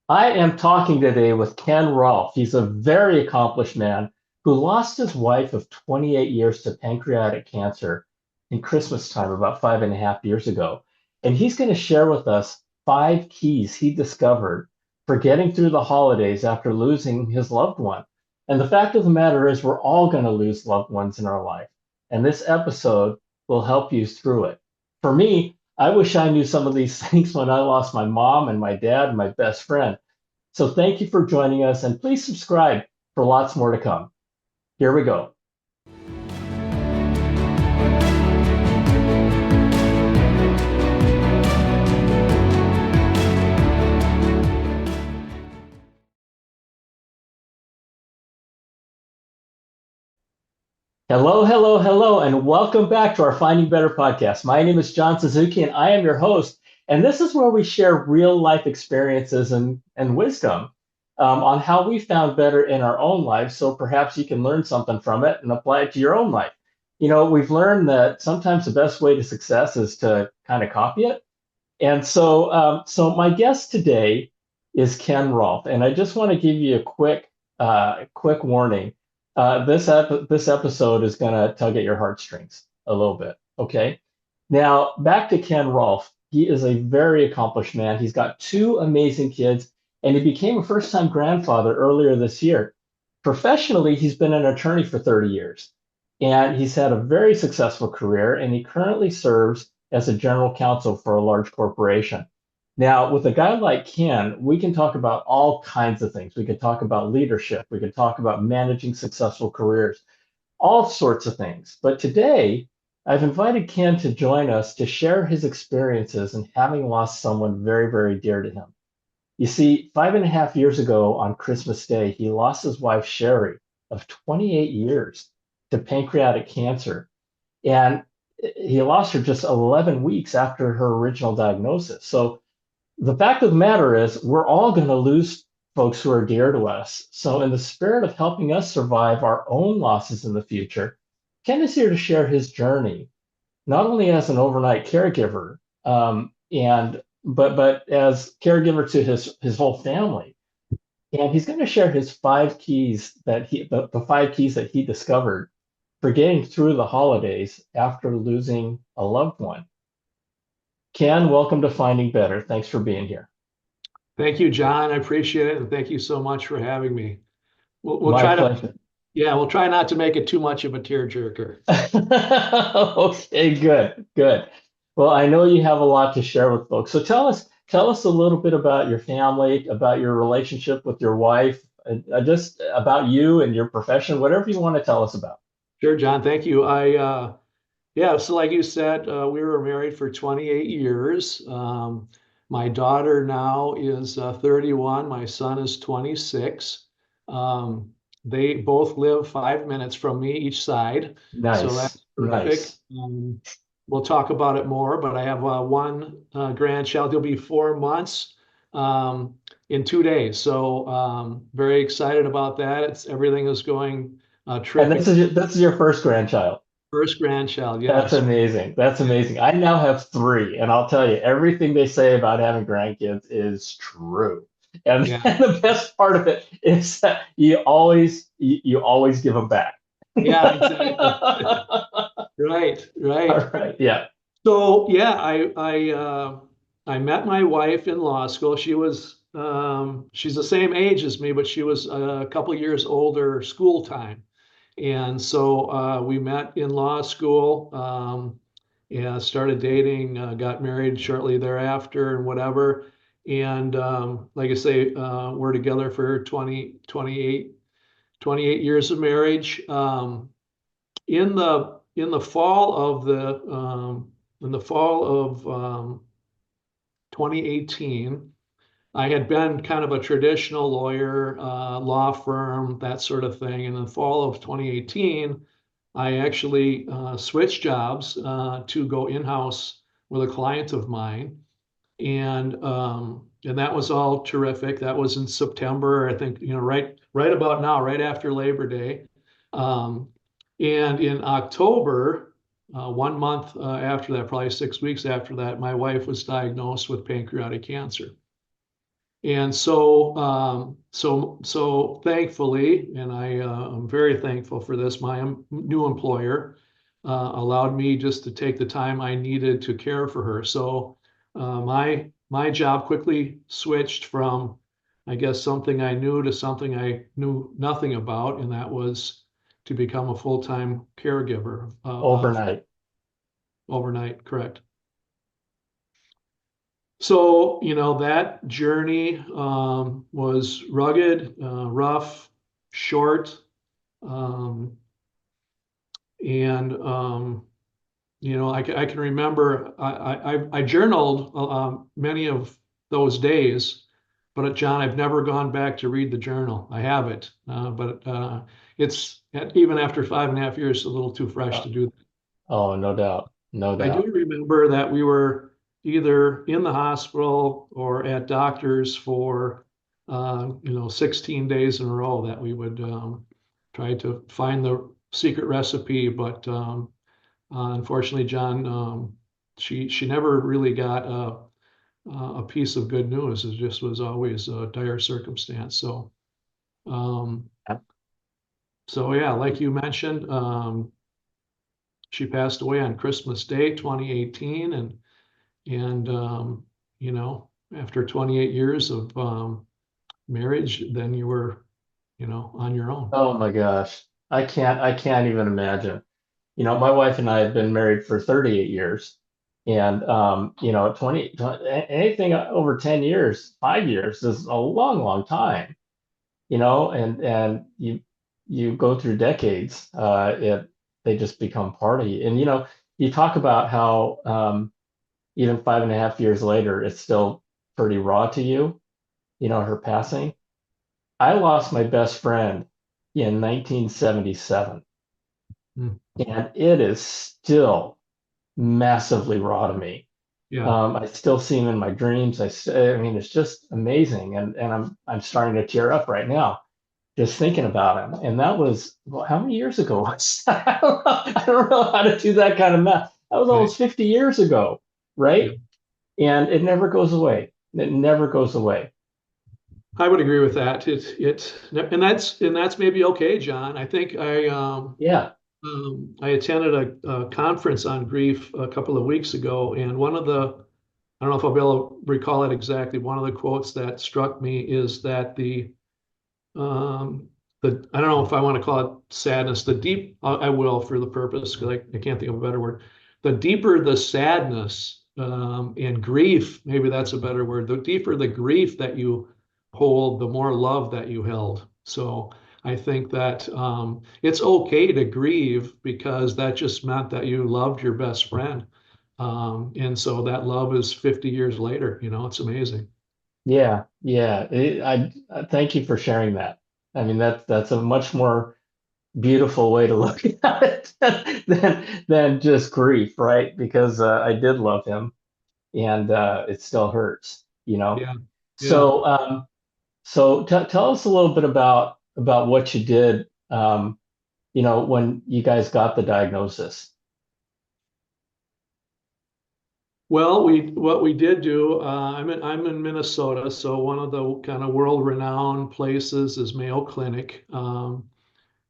I am talking today with Ken Rohlf. He's a very accomplished man who lost his wife of 28 years to pancreatic cancer in Christmas time about 5.5 years ago. And he's going to share with us 5 keys he discovered for getting through the holidays after losing his loved one. And the fact of the matter is, we're all going to lose loved ones in our life. And this episode will help you through it. For me, I wish I knew some of these things when I lost my mom and my dad and my best friend. So thank you for joining us, and please subscribe for lots more to come. Here we go. Hello, hello, hello, and welcome back to our Finding Better podcast. My name is John Suzuki, and I am your host. And this is where we share real life experiences and wisdom on how we found better in our own lives. So perhaps you can learn something from it and apply it to your own life. You know, we've learned that sometimes the best way to success is to kind of copy it. And so my guest today is Ken Rohlf, and I just want to give you a quick warning. This episode is going to tug at your heartstrings a little bit. Okay. Now back to Ken Rohlf. He is a very accomplished man. He's got two amazing kids, and he became a first-time grandfather earlier this year. Professionally, he's been an attorney for 30 years, and he's had a very successful career, and he currently serves as a general counsel for a large corporation. Now, with a guy like Ken, we can talk about all kinds of things. We could talk about leadership. We could talk about managing successful careers, all sorts of things. But today, I've invited Ken to join us to share his experiences in having lost someone very, very dear to him. You see, 5.5 years ago on Christmas Day, he lost his wife, Sherry, of 28 years to pancreatic cancer. And he lost her just 11 weeks after her original diagnosis. So the fact of the matter is, we're all going to lose folks who are dear to us. So, in the spirit of helping us survive our own losses in the future, Ken is here to share his journey, not only as an overnight caregiver, and but as caregiver to his whole family. And he's going to share his 5 keys the 5 keys that he discovered for getting through the holidays after losing a loved one. Ken, welcome to Finding Better. Thanks for being here. Thank you, John. I appreciate it, and thank you so much for having me. We'll My try to, pleasure. yeah, we'll try not to make it too much of a tearjerker. Okay, good, good. Well, I know you have a lot to share with folks. So tell us a little bit about your family, about your relationship with your wife, and just about you and your profession, whatever you want to tell us about. Sure, John. Thank you. Yeah. So like you said, we were married for 28 years. My daughter now is 31. My son is 26. Um, they both live 5 minutes from me each side, so Nice, that's terrific. nice. We'll talk about it more, but I have one grandchild. He'll be 4 months in 2 days. So very excited about that. Everything is going And terrific. this is your first grandchild. First grandchild, That's yes. amazing. That's amazing. I now have three, and I'll tell you, everything they say about having grandkids is true. And, Yeah. and the best part of it is that you always give them back. Yeah, exactly. Right, right. All right. Yeah. So yeah, I met my wife in law school. She's the same age as me, but she was a couple years older school time. And so we met in law school, yeah, started dating, got married shortly thereafter and whatever. And like I say, we're together for 28 years of marriage. In the fall of the in the fall of 2018, I had been kind of a traditional lawyer, law firm, that sort of thing. In the fall of 2018, I actually switched jobs to go in-house with a client of mine, and that was all terrific. That was in September, I think, right about now, right after Labor Day. Um, and in October, 1 month after that, probably 6 weeks after that, my wife was diagnosed with pancreatic cancer. And so thankfully, and I'm very thankful for this, my new employer allowed me just to take the time I needed to care for her. So my job quickly switched from, I guess, something I knew to something I knew nothing about, and that was to become a full-time caregiver Overnight. overnight, correct? So, that journey was rugged, rough, short, um, and I can remember I journaled many of those days, but John, I've never gone back to read the journal. I have it, but it's even after 5.5 years, a little too fresh Uh, to do. oh, no doubt. No I do doubt. remember that we were either in the hospital or at doctors for 16 days in a row that we would try to find the secret recipe. But unfortunately, John, she never really got a piece of good news. It just was always a dire circumstance. Um, so yeah, like you mentioned, she passed away on Christmas Day, 2018, and after 28 years of marriage, then you were, on your own. Oh my gosh. I can't even imagine. My wife and I have been married for 38 years. And 20 anything over 10 years, 5 years is a long, long time, and you go through decades, they just become part of you. And you talk about how even 5.5 years later, it's still pretty raw to you, her passing. I lost my best friend in 1977, Mm. and it is still massively raw to me. Yeah, I still see him in my dreams. I mean, it's just amazing, and I'm starting to tear up right now just thinking about him. And that was, well, how many years ago was that? I don't know how to do that kind of math. That was right. almost 50 years ago, Yeah. right? And it never goes away. It never goes away. I would agree with that. And that's maybe okay, John. I think Yeah. I attended a conference on grief a couple of weeks ago, and I don't know if I'll be able to recall it exactly. One of the quotes that struck me is that um, I don't know if I want to call it sadness. I will for the purpose because I can't think of a better word. The deeper the sadness and grief, maybe that's a better word. The deeper the grief that you hold, the more love that you held. So I think that it's okay to grieve because that just meant that you loved your best friend. And so that love is 50 years later. It's amazing. Yeah. Yeah. I thank you for sharing that. I mean, that's a much more beautiful way to look at it than just grief, right? Because I did love him, and it still hurts. Yeah. Yeah. So tell us a little bit about what you did, when you guys got the diagnosis. Well, what we did do, I'm in Minnesota, so one of the kind of world-renowned places is Mayo Clinic.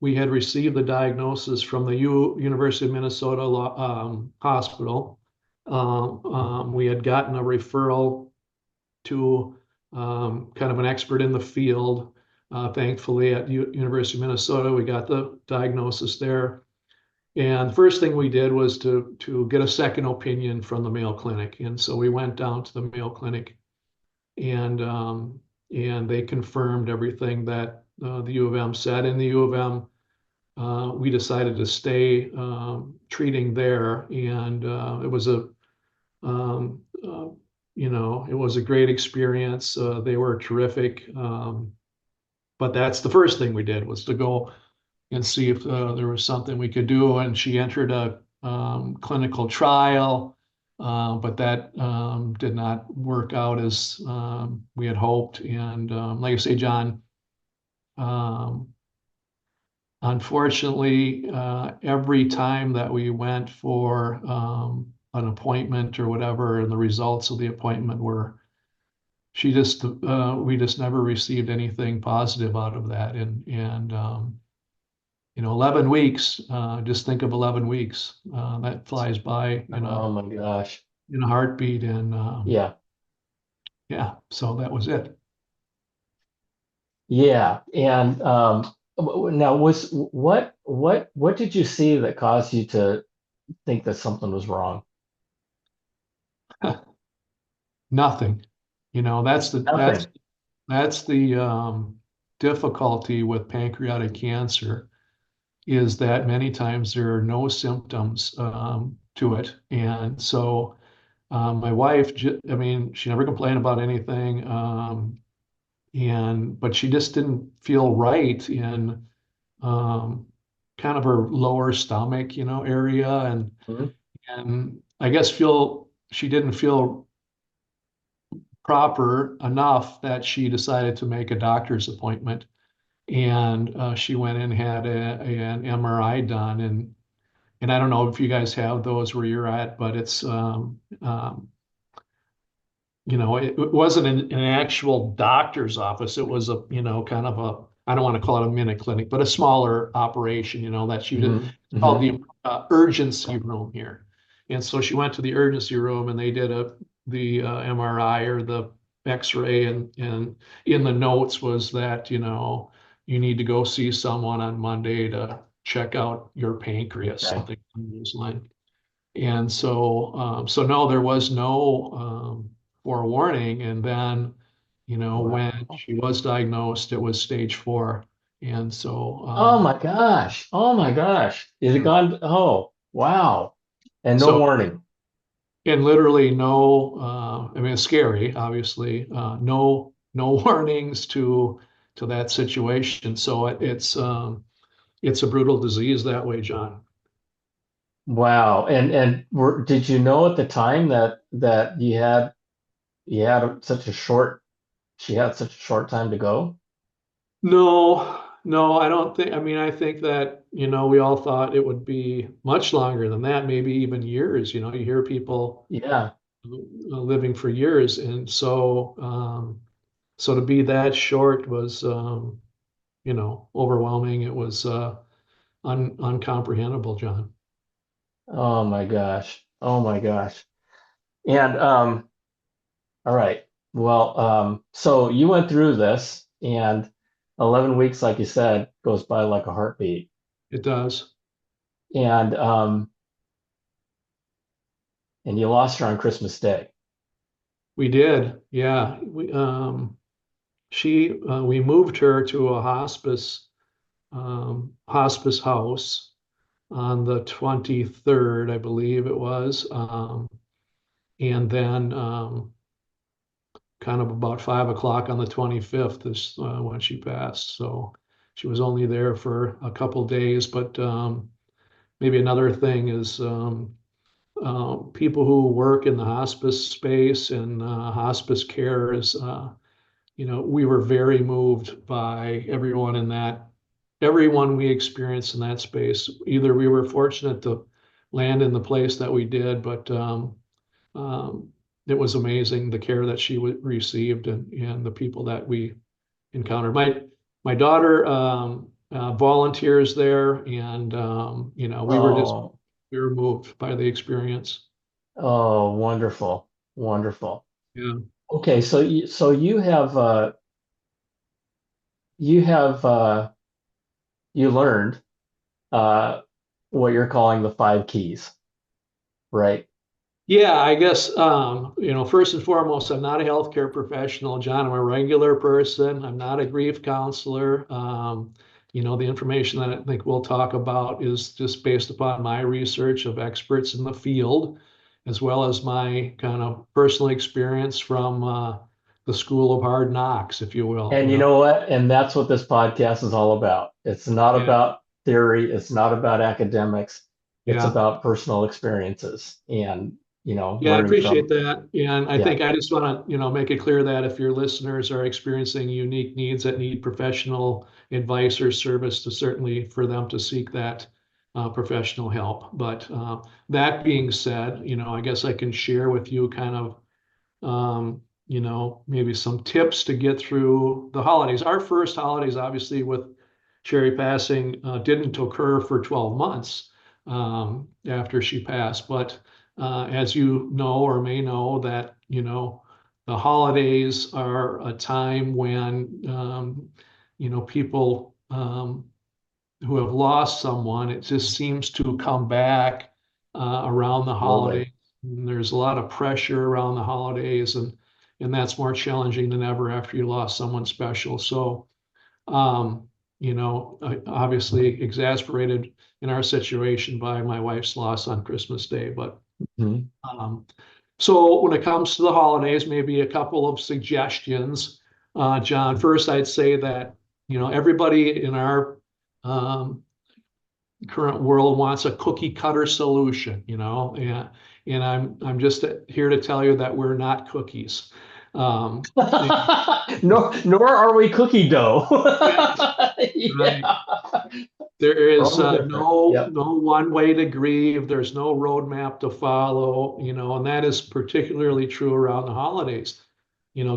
We had received the diagnosis from the University of Minnesota Hospital. We had gotten a referral to kind of an expert in the field. Thankfully, at University of Minnesota, we got the diagnosis there. And the first thing we did was to get a second opinion from the Mayo Clinic. And so we went down to the Mayo Clinic and and they confirmed everything that the U of M said. In the U of M, we decided to stay treating there, and it was um, uh, it was a great experience. They were terrific. But that's the first thing we did was to go and see if there was something we could do. And she entered a clinical trial, but that did not work out as we had hoped. And like I say, John, um, unfortunately, every time that we went for an appointment or whatever, and the results of the appointment were we just never received anything positive out of that. And 11 weeks, just think of 11 weeks. That flies by Oh my gosh. in a heartbeat. And Yeah. yeah, so that was it. Yeah. And now what did you see that caused you to think that something was wrong? Nothing. Nothing. That's the difficulty with pancreatic cancer, is that many times there are no symptoms to it. And so my wife, I mean, she never complained about anything, but she just didn't feel right in um, kind of her lower stomach, area, Mhm. and I guess she didn't feel proper enough that she decided to make a doctor's appointment. And she went and had an MRI done, and I don't know if you guys have those where you're at, but it wasn't an actual doctor's office. It was kind of I don't want to call it a minute clinic, but a smaller operation, that she did. Hmm. It's called Hmm. the urgency room here. And so she went to the urgency room and they did the MRI or the X-ray, and in the notes was that, you need to go see someone on Monday to check out your pancreas, Okay. something along those lines. And so no, there was no forewarning. And then, when Wow. she was diagnosed, it was stage 4. And so, Oh my gosh. Oh my gosh. Is it gone? Oh, wow. And no so, warning. and literally no, I mean, it's scary, obviously, no warnings to that situation. So it's a brutal disease that way, John. Wow. Did you know at the time that you had such a short she had such a short time to go? No, no, I don't think. I mean, I think that, we all thought it would be much longer than that, maybe even years. You hear people Yeah. living for years. And so to be that short was, overwhelming. It was uncomprehendable, John. Oh my gosh. Oh my gosh. And all right. Well, so you went through this and 11 weeks, like you said, goes by like a heartbeat. It does. And and you lost her on Christmas Day. We did. Yeah. We moved her to a hospice house on the 23rd, I believe it was. And then kind of about 5 o'clock on the 25th is when she passed. So she was only there for a couple days. But maybe another thing is people who work in the hospice space and hospice care is, we were very moved by everyone we experienced in that space. Either we were fortunate to land in the place that we did, but um, it was amazing the care that she received, and the people that we encountered. My daughter volunteers there, and Oh, we were moved by the experience. oh, wonderful. Wonderful. Yeah. Okay, so you have you learned uh what you're calling the five keys, right? Yeah, I guess first and foremost, I'm not a healthcare professional, John. I'm a regular person. I'm not a grief counselor. The information that I think we'll talk about is just based upon my research of experts in the field, as well as my kind of personal experience from the school of hard knocks, if you will. And you know what? And that's what this podcast is all about. It's not Yeah, about theory, it's not about academics, it's yeah. about personal experiences and, Yeah, I learning appreciate from, that. And I yeah. think I just want to, make it clear that if your listeners are experiencing unique needs that need professional advice or service, to certainly for them to seek that professional help. But that being said, I guess I can share with you kind of maybe some tips to get through the holidays. Our first holidays, obviously, with Sherry passing, didn't occur for 12 months after she passed. But as you know or may know, that, the holidays are a time when, people who have lost someone, it just seems to come back around the Absolutely. holidays. And there's a lot of pressure around the holidays, and that's more challenging than ever after you lost someone special. So, um, obviously exasperated in our situation by my wife's loss on Christmas Day. But Mhm. um, so when it comes to the holidays, maybe a couple of suggestions, John. First, I'd say that everybody in our um, current world wants a cookie cutter solution, and I'm just here to tell you that we're not cookies. Um, Nor are we cookie dough. yes, right. Yeah. There We're is all different. Yep. no one way to grieve. There's no roadmap to follow, and that is particularly true around the holidays.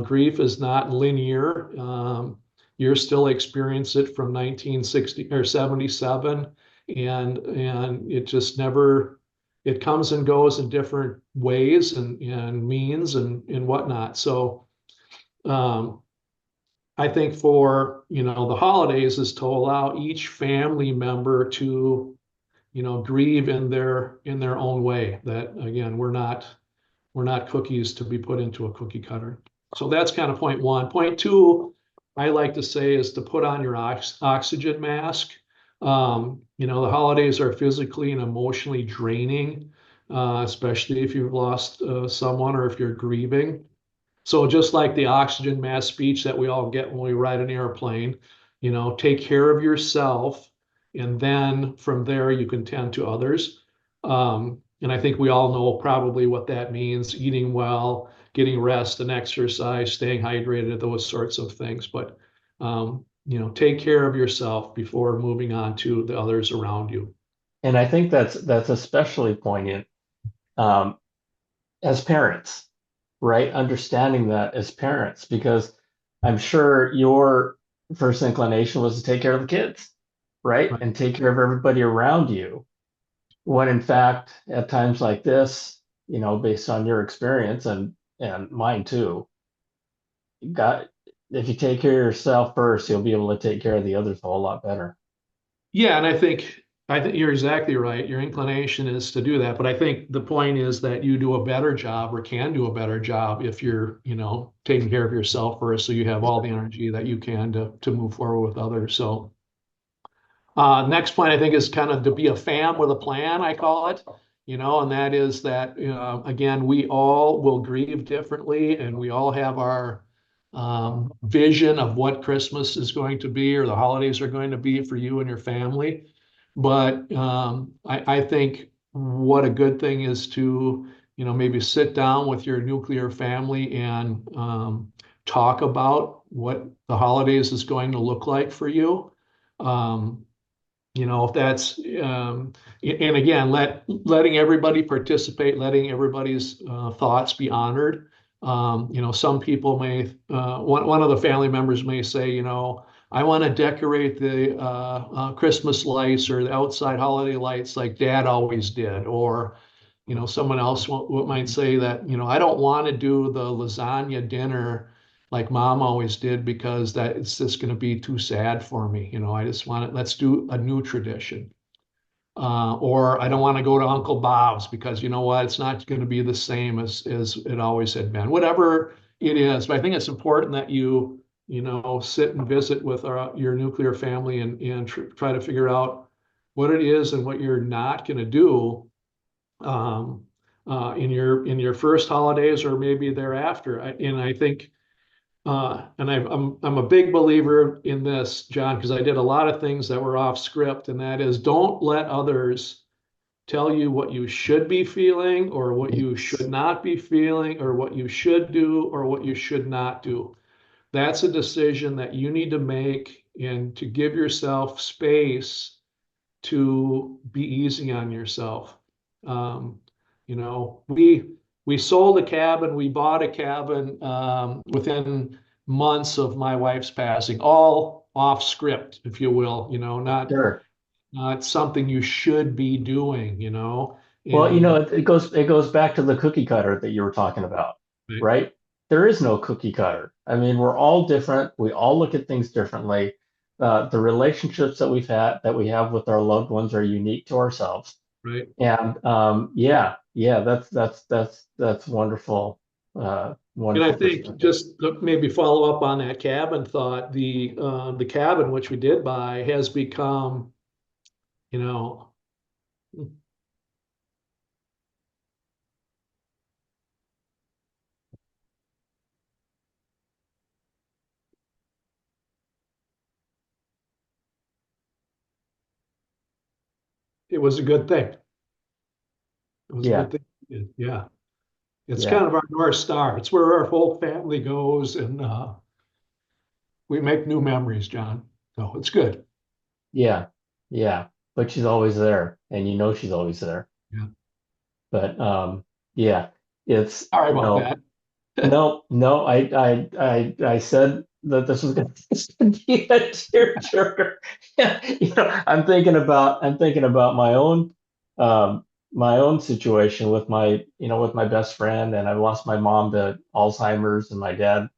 Grief is not linear. You're still experience it from 1960 or 77, and it just never it comes and goes in different ways and means and whatnot. So um, I think for the holidays is to allow each family member to grieve in their own way. That again, we're not cookies to be put into a cookie cutter. So that's kind of point one. Point two, I like to say, is to put on your oxygen mask. The holidays are physically and emotionally draining, especially if you've lost someone or if you're grieving. So just like the oxygen mask speech that we all get when we ride an airplane, take care of yourself, and then from there you can tend to others. And I think we all know probably what that means: eating well, getting rest and exercise, staying hydrated, those sorts of things. But take care of yourself before moving on to the others around you. And I think that's especially poignant um, as parents, right? Understanding that as parents, because I'm sure your first inclination was to take care of the kids, right? Right. And take care of everybody around you. When in fact, at times like this, based on your experience and mine too, you got if you take care of yourself first, you'll be able to take care of the others a whole lot better. Yeah, and I think you're exactly right. Your inclination is to do that, but I think the point is that you do a better job or can do a better job if you're, taking care of yourself first, so you have all the energy that you can to move forward with others. So next point, I think, is kind of to be a fam with a plan, I call it, and that is that, again, we all will grieve differently, and we all have our vision of what Christmas is going to be or the holidays are going to be for you and your family. But I think what a good thing is to, maybe sit down with your nuclear family and talk about what the holidays is going to look like for you. Um, if that's and again, letting everybody participate, letting everybody's thoughts be honored. Some people may one of the family members may say, I want to decorate the Christmas lights or the outside holiday lights like Dad always did. Or someone else might say that, I don't want to do the lasagna dinner like Mom always did, because that it's just going to be too sad for me. I just want it. Let's do a new tradition. Or I don't want to go to Uncle Bob's because you know what? It's not going to be the same as it always had been. Whatever it is, but I think it's important that you sit and visit with your nuclear family and try to figure out what it is and what you're not going to do um, in your first holidays or maybe thereafter. And I think I'm a big believer in this, John, because I did a lot of things that were off script, and that is, don't let others tell you what you should be feeling or what you should not be feeling or what you should do or what you should not do. That's a decision that you need to make, and to give yourself space to be easy on yourself. Um, we we sold a cabin, we bought a cabin within months of my wife's passing, all off script, if you will, Sure. not something you should be doing, Well, and it goes back to the cookie cutter that you were talking about, right, right? There is no cookie cutter. I mean, we're all different. We all look at things differently. The relationships that we have with our loved ones are unique to ourselves. right. And yeah, that's wonderful, And I wonderful think perspective. just to maybe follow up on that cabin thought, the cabin which we did buy has become, you know, it was a good thing. It was a Yeah, good thing. Yeah. It's yeah, kind of our North Star. It's where our whole family goes and we make new memories, John. So it's good. yeah, yeah. But she's always there, and she's always there. Yeah. But yeah, it's Sorry about that. no, no. I said that this was going to be a tearjerker. I'm thinking about um, my own situation with my best friend, and I lost my mom to Alzheimer's, and my dad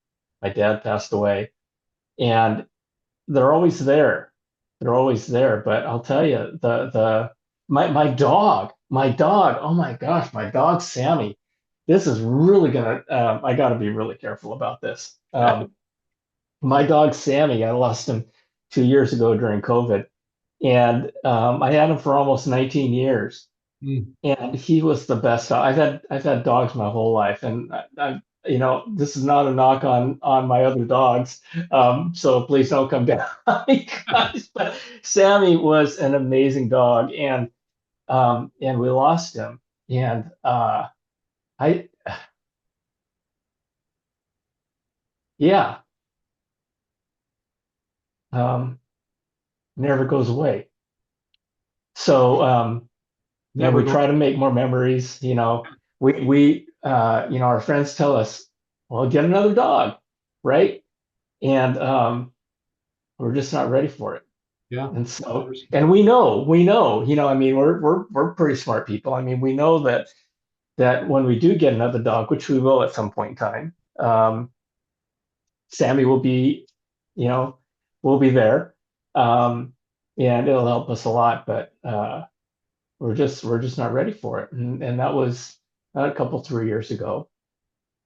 passed away, and they're always there. They're always there. But I'll tell you, my dog. Oh my gosh, my dog Sammy. This is really gonna. I got to be really careful about this. My dog Sammy, I lost him 2 years ago during COVID, and I had him for almost 19 years, Mm. and he was the best dog. I've had dogs my whole life, and this is not a knock on my other dogs. So please don't come down on me, guys. But Sammy was an amazing dog, and we lost him. And I yeah, um, never goes away. So we Never go. try to make more memories. Our friends tell us, well, get another dog, right? And we're just not ready for it. Yeah. And so, 100%. and we know, I mean, we're pretty smart people. I mean, we know that when we do get another dog, which we will at some point in time, Sammy you know, will be there, um, and it'll help us a lot. But we're just not ready for it, and that was a couple 3 years ago.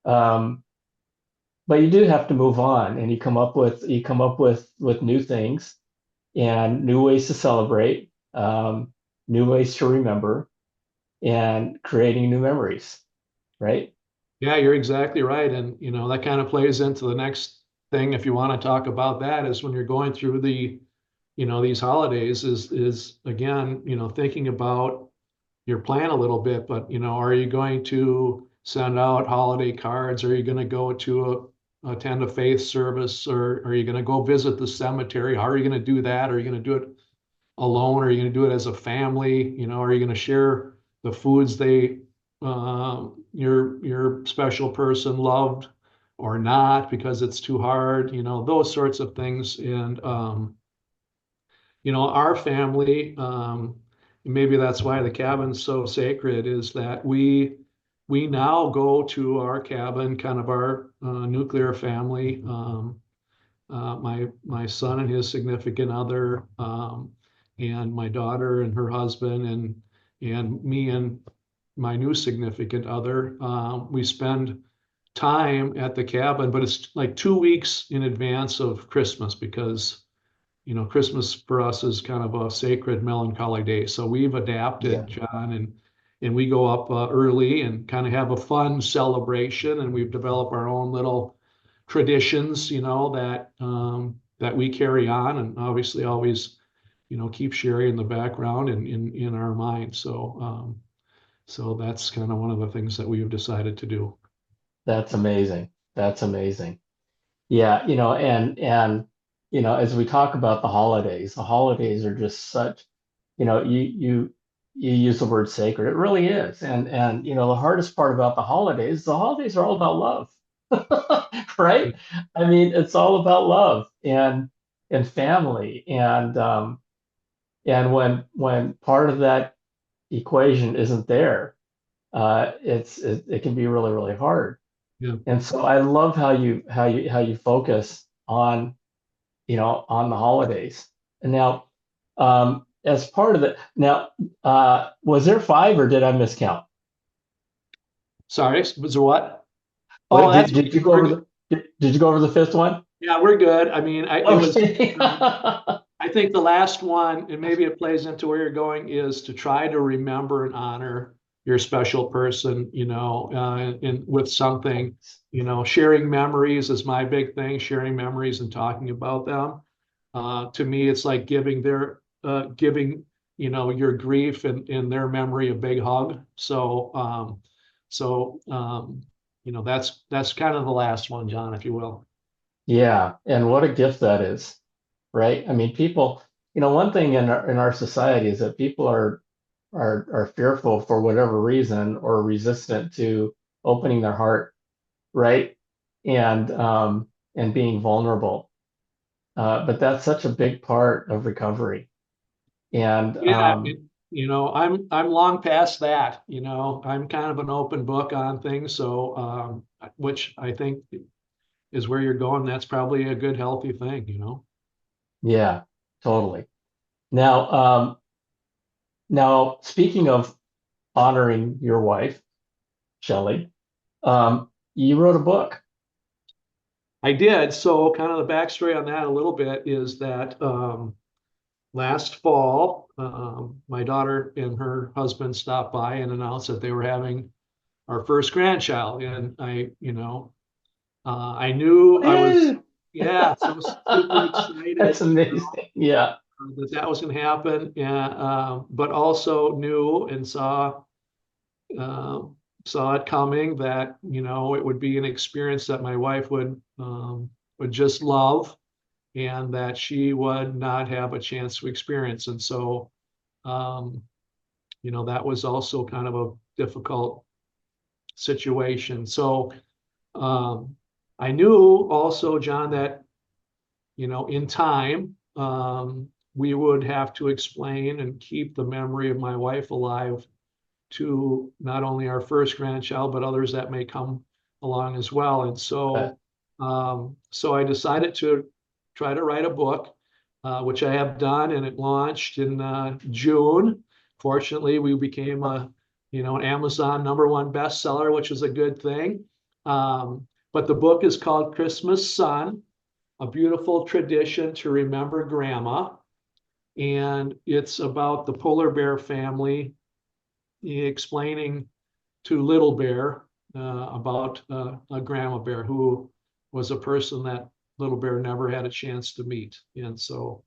Um, but you do have to move on, and you come up with new things and new ways to celebrate, new ways to remember, and creating new memories, right? Yeah, you're exactly right. And, that kind of plays into the next thing, if you want to talk about that, is when you're going through these holidays is again, thinking about your plan a little bit, but, are you going to send out holiday cards? Are you going to go to attend a faith service, or are you going to go visit the cemetery? How are you going to do that? Are you going to do it alone? Are you going to do it as a family? Are you going to share the foods your special person loved or not because it's too hard? Those sorts of things. And our family, maybe that's why the cabin's so sacred, is that we now go to our cabin, kind of our nuclear family. My son and his significant other, and my daughter and her husband, and me and my new significant other. We spend time at the cabin, but it's like 2 weeks in advance of Christmas because Christmas for us is kind of a sacred melancholy day. So we've Yeah, adapted, John, and we go up early and kind of have a fun celebration, and we've developed our own little traditions, that we carry on, and obviously always, keep sharing in the background and in our mind. So that's kind of one of the things that we've decided to do. that's amazing. That's amazing. Yeah, as we talk about the holidays are just such, you you use the word sacred. It really is. And the hardest part about the holidays are all about love. Right? I mean, it's all about love and family. And when part of that equation isn't there, it can be really, really hard. Yeah. And so I love how you focus on the holidays. And now, as part of it, now, was there five or did I miscount? Sorry, was there what? Oh, What that's did you okay. go over did you go over the fifth one? Yeah, we're good. I mean, it was. Okay. I think the last one, and maybe it plays into where you're going, is to try to remember and honor your special person, and with something, sharing memories is my big thing, sharing memories and talking about them. To me, it's like giving, your grief and their memory a big hug. So, that's kind of the last one, John, if you will. Yeah, and what a gift that is, right? I mean, people, one thing in our society is that people are fearful for whatever reason or resistant to opening their heart, right? And being vulnerable. But that's such a big part of recovery. And Yeah, I'm long past that. I'm kind of an open book on things, so which I think is where you're going. That's probably a good, healthy thing. yeah, totally. Now, speaking of honoring your wife, Shelley, you wrote a book. I did. So, kind of the backstory on that a little bit is that last fall, my daughter and her husband stopped by and announced that they were having our first grandchild, and I knew I was, Woo! yeah, so I was super excited. That's amazing. Yeah. That was going to happen, and but also knew and uh, saw it coming that it would be an experience that my wife would just love, and that she would not have a chance to experience. And so, um, that was also kind of a difficult situation. So um, I knew also, John, that in time, we would have to explain and keep the memory of my wife alive to not only our first grandchild, but others that may come along as well. And Uh, so I decided to try to write a book, which I have done, and it launched in June. Fortunately, we became an Amazon #1 bestseller, which is a good thing. But the book is called Christmas Sun, A Beautiful Tradition to Remember Grandma. And it's about the polar bear family, explaining to Little Bear about a grandma bear who was a person that Little Bear never had a chance to meet. And so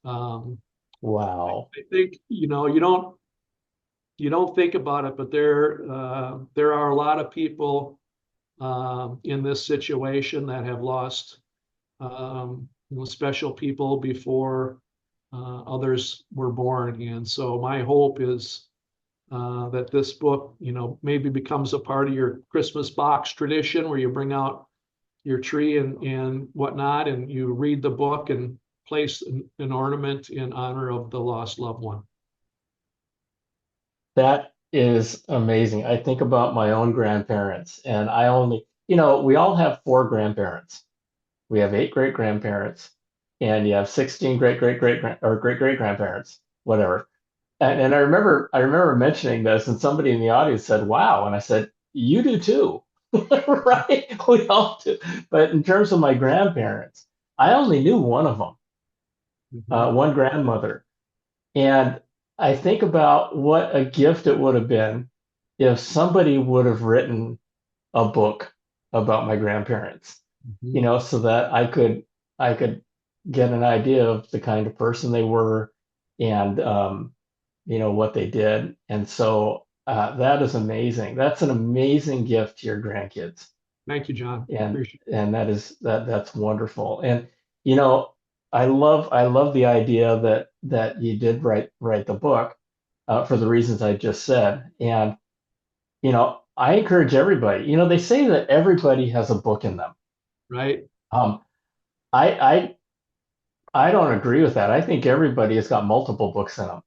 um, wow. I think you don't think about it, but there are a lot of people in this situation that have lost special people before others were born. And so my hope is that this book, maybe becomes a part of your Christmas box tradition where you bring out your tree and whatnot, and you read the book and place an ornament in honor of the lost loved one. That is amazing. I think about my own grandparents, and we all have four grandparents. We have eight great grandparents, and you have 16 great great grandparents, whatever. And I remember mentioning this, and somebody in the audience said, "Wow," and I said, "You do too." Right? We all do. But in terms of my grandparents, I only knew one of them, Mhm. one grandmother. And I think about what a gift it would have been if somebody would have written a book about my grandparents, Mhm. so that I could get an idea of the kind of person they were and what they did. And so that is amazing. That's an amazing gift to your grandkids. Thank you, John. And Appreciate and that's wonderful. And you know, I love the idea that you did write the book. for the reasons I just said. And, I encourage everybody, they say that everybody has a book in them. Right. Um, I, I don't agree with that. I think everybody has got multiple books in them.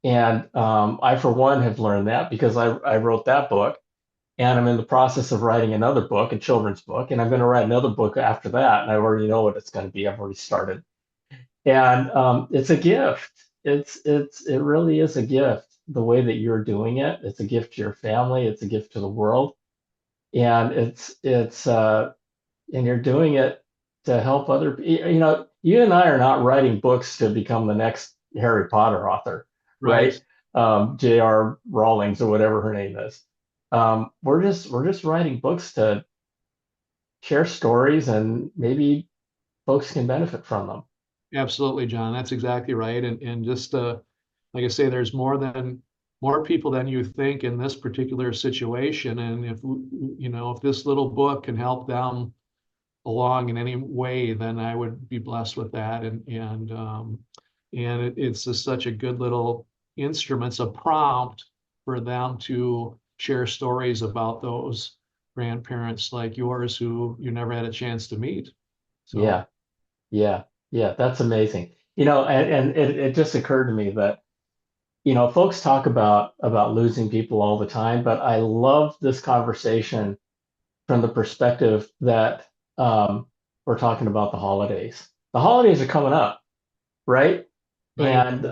And I, for one, have learned that because I wrote that book and I'm in the process of writing another book, a children's book, and I'm going to write another book after that. And I already know what it's going to be. I've already started. And it's a gift. It really is a gift. The way that you're doing it, it's a gift to your family. It's a gift to the world. And and you're doing it to help other people. You and I are not writing books to become the next Harry Potter author, right? Right. J.R. Rawlings or whatever her name is. We're just writing books to share stories and maybe folks can benefit from them. Absolutely, John. That's exactly right. And just like I say, there's more people than you think in this particular situation. And if this little book can help them along in any way, then I would be blessed with that. It's just such a good little instrument, it's a prompt for them to share stories about those grandparents like yours who you never had a chance to meet. Yeah, So yeah, yeah. That's amazing. And it just occurred to me that folks talk about losing people all the time, but I love this conversation from the perspective that we're talking about the holidays. The holidays are coming up, right? right.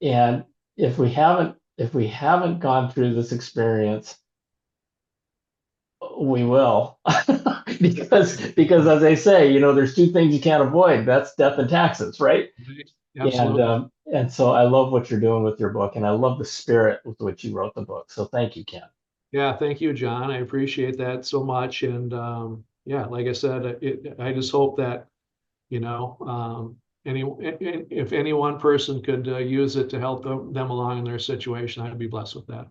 And if we haven't gone through this experience, we will. Because as they say, there's two things you can't avoid. That's death and taxes, right? Right. And Absolutely. so I love what you're doing with your book, and I love the spirit with which you wrote the book. So thank you, Ken. Yeah, thank you, John. I appreciate that so much. And yeah, like I said, I just hope that, you know, if any one person could use it to help them along in their situation, I'd be blessed with that.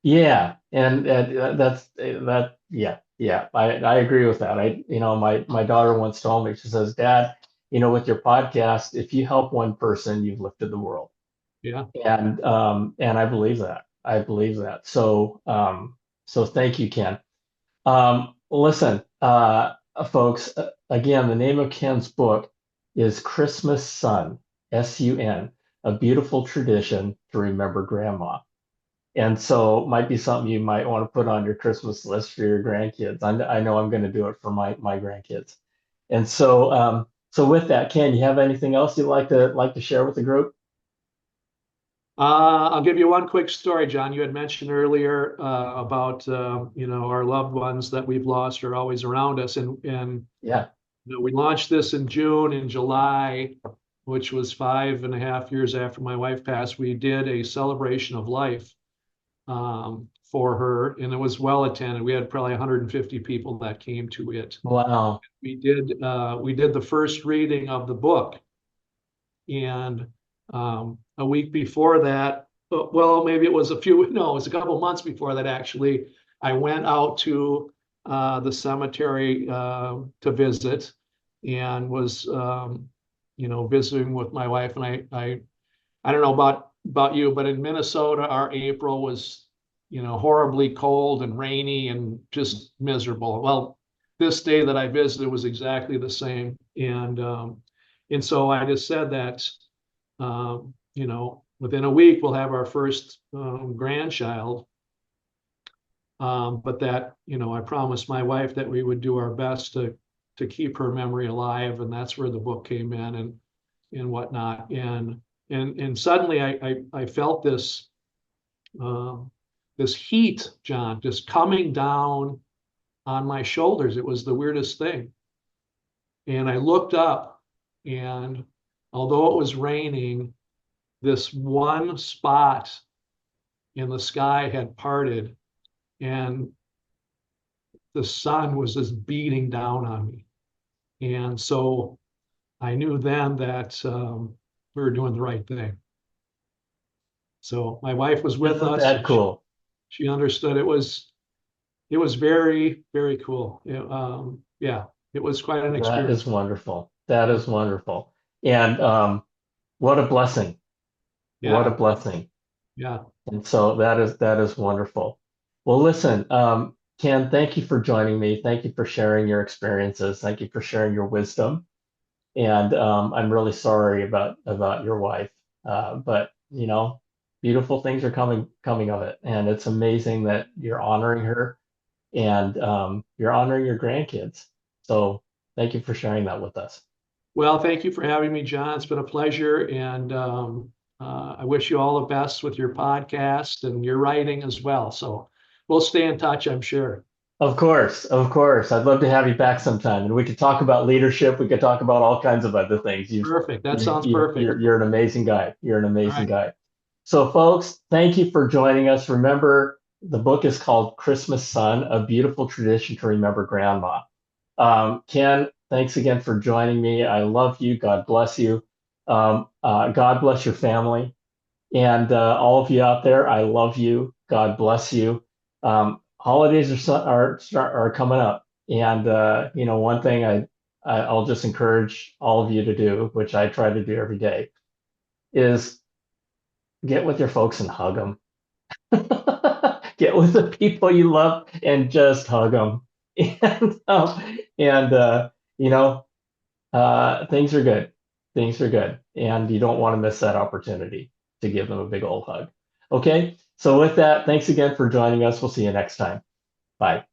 Yeah, and that. Yeah, yeah. I agree with that. My daughter once told me, she says, "Dad, with your podcast, if you help one person, you've lifted the world." Yeah. And I believe that. I believe that. So thank you, Ken. Listen, folks. Again, the name of Ken's book is Christmas Sun, Sun, a beautiful tradition to remember Grandma. And so it might be something you might want to put on your Christmas list for your grandkids. I know I'm going to do it for my grandkids. And so with that, Ken, you have anything else you'd like to share with the group? I'll give you one quick story, John. You had mentioned earlier about our loved ones that we've lost are always around us, and Yeah. we launched this in June. In July, which was 5.5 years after my wife passed, we did a celebration of life for her, and it was well attended. We had probably 150 people that came to it. Wow. We did the first reading of the book, and a week before that, well, maybe it was no, it was a couple months before that actually. I went out to the cemetery to visit, and was visiting with my wife. And I don't know about you, but in Minnesota, our April was, horribly cold and rainy and just miserable. Well, this day that I visited was exactly the same. And so I just said that, within a week we'll have our first grandchild. But that, I promised my wife that we would do our best to keep her memory alive, and that's where the book came in, and whatnot. And suddenly I felt um, this heat, John, just coming down on my shoulders. It was the weirdest thing. And I looked up, and although it was raining, this one spot in the sky had parted, and the sun was just beating down on me. And so I knew then that we were doing the right thing. So my wife was with Isn't us, that and she, cool? she understood. It was very, very cool. Yeah, it was quite an That is experience. wonderful. That is wonderful. And what a blessing. What a Yeah, blessing. Yeah. And so that is wonderful. Well, listen, Ken, thank you for joining me. Thank you for sharing your experiences. Thank you for sharing your wisdom. And I'm really sorry about your wife, but beautiful things are coming of it, and it's amazing that you're honoring her and you're honoring your grandkids. So thank you for sharing that with us. Well, thank you for having me, John. It's been a pleasure, and I wish you all the best with your podcast and your writing as well. So we'll stay in touch, I'm sure. Of course, of course. I'd love to have you back sometime, and we could talk about leadership. We could talk about all kinds of other things. Perfect. That sounds perfect. You're an amazing guy. You're an All amazing right. guy. So, folks, thank you for joining us. Remember, the book is called Christmas Sun: A Beautiful Tradition to Remember Grandma. Ken, thanks again for joining me. I love you. God bless you. God bless your family. And all of you out there, I love you. God bless you. Holidays are coming up, and one thing I'll just encourage all of you to do, which I try to do every day, is get with your folks and hug them. Get with the people you love and just hug them. And you know, things are good. Things are good. And you don't want to miss that opportunity to give them a big old hug. Okay. So with that, thanks again for joining us. We'll see you next time. Bye.